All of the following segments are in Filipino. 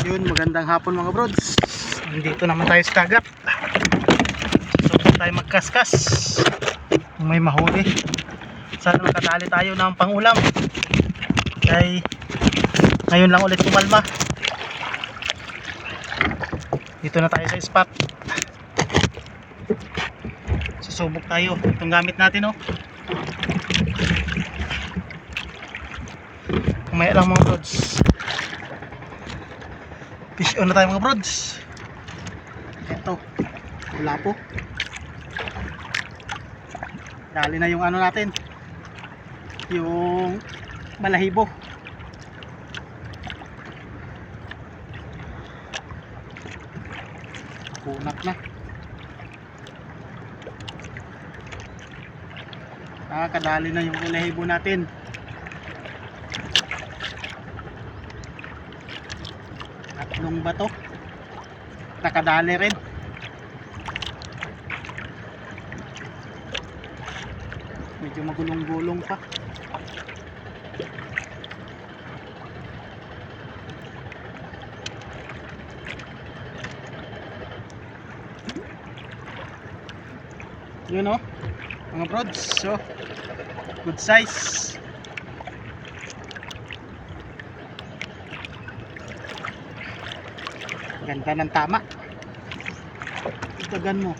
Yun, magandang hapon mga brods. Nandito naman tayo sa dagat. So tayo magkaskas kung may mahuli. Sana makadali tayo ng pangulam. Kaya ngayon lang ulit kumalma. Dito na tayo sa spot. Susubok tayo. Itong gamit natin, oh. Kumaya lang mga brods. Fish on na tayo mga brods. Ito, wala po. Dali na yung ano natin, yung balahibo. Kunat na. Kadali na yung balahibo natin. Tatlong bato. Nakadali rin. Medyo magulong-gulong pa. Yun, oh, mga brods. So, good size. Ganda ng tama. Itagan mo.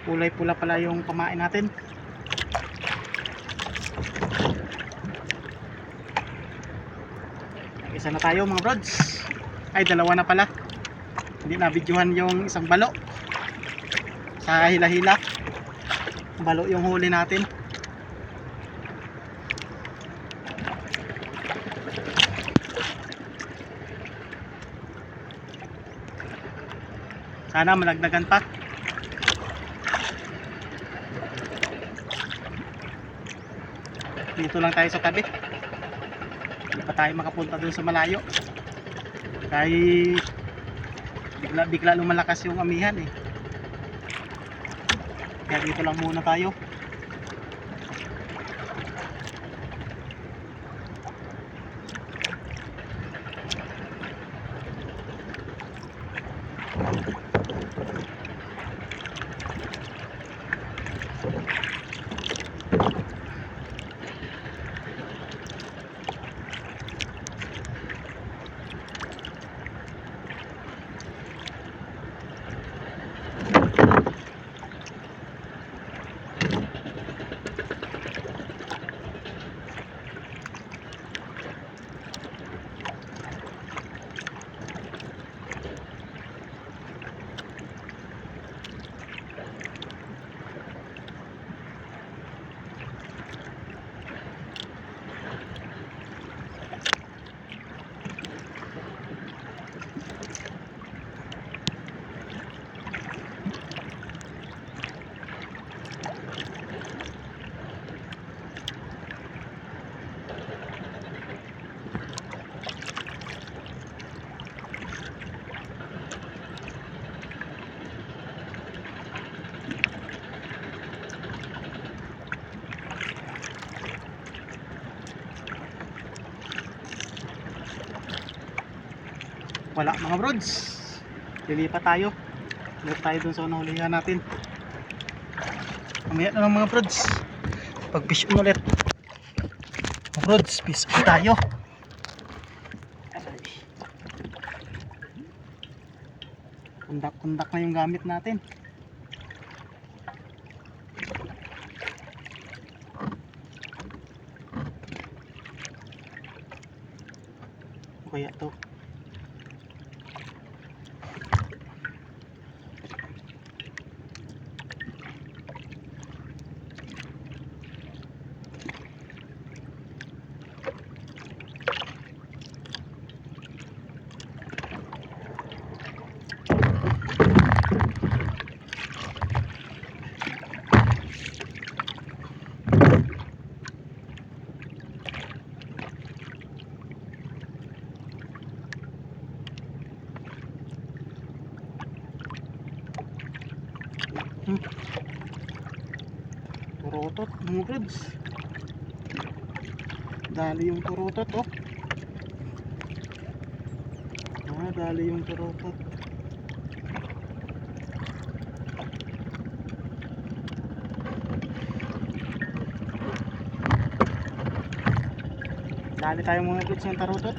Kulay pula pala yung pamain natin. Isa na tayo mga brods. Ay, dalawa na pala. Hindi na videohan yung isang balo. Sa hila-hila. Balo yung huli natin. Sana malagdagan pa. Dito lang tayo sa tabi. Hindi pa tayo makapunta dun sa malayo. Kaya bigla lumalakas yung amihan, eh. Kaya dito lang muna tayo. Wala mga brods. Lilipat tayo. Lilipat tayo dun sa nahulihan natin. Mamaya na lang mga brods. Pag fish on ulit. Mga brods, fish on tayo. Kundak-kundak na yung gamit natin. Kaya to. Turotot mga brods. Dali yung turotot oh. Dali yung turotot. Dali tayo mga brods ng tarotot.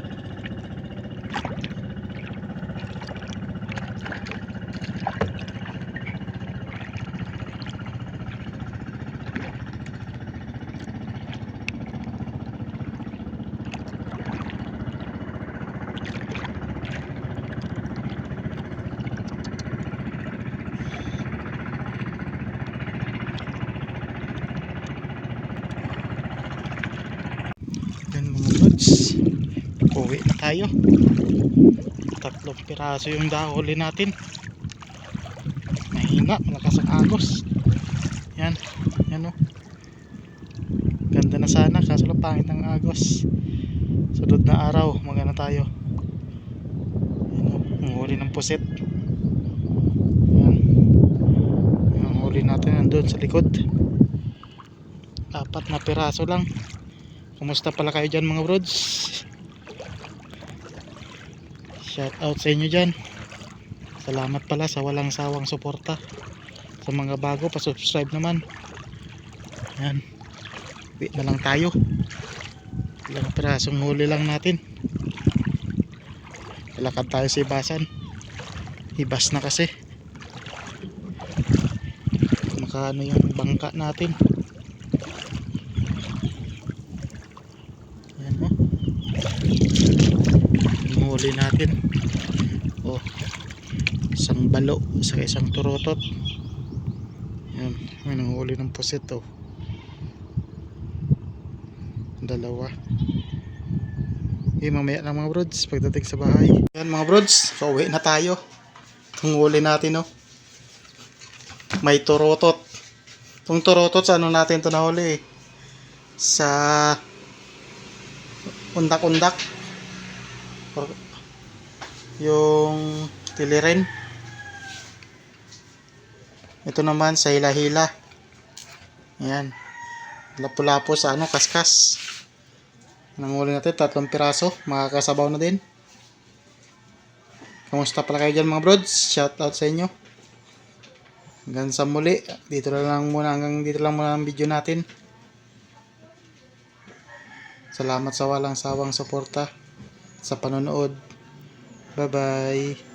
Yan mga brods, uwi na tayo. 3 piraso yung dahuli natin. Mahina, malakas ang agos. Yan, yan o. Ganda na sana, kaso lang pangit ang agos. Sunod na araw magana tayo. Yan o, ang huli ng puset. Yan, ang huli natin nandun sa likod. 4 na piraso lang. Kumusta pala kayo dyan mga brods? Shout out sa inyo dyan. Salamat pala sa walang sawang suporta. Sa mga bago, pa-subscribe naman. Yan, wait na lang tayo. Ilang pirasong huli lang natin. Lakad tayo sa ibasan. Ibas na kasi. Makaano yung bangka natin. Yan mo. Yung huli natin. Oh, isang balo sa isang turotot. Yan, may nanghuli ng puset oh. 2. Mamaya na mga brods pagdating sa bahay. Yan mga brods, so uwi na tayo. Tunghuli natin oh. May turotot. Itong turotot sa ano natin ito nahuli eh. Sa undak-undak. Yung tiliren. Ito naman sa hila-hila. Yan. Lapu-lapo sa ano, kaskas. Nanghuli natin 3 piraso, makakasabaw na din. Kamusta pala kayo dyan mga brods? Shout out sa inyo. Hanggang sa muli. Hanggang dito lang muna ang video natin. Salamat sa walang sawang suporta sa panonood. Bye bye.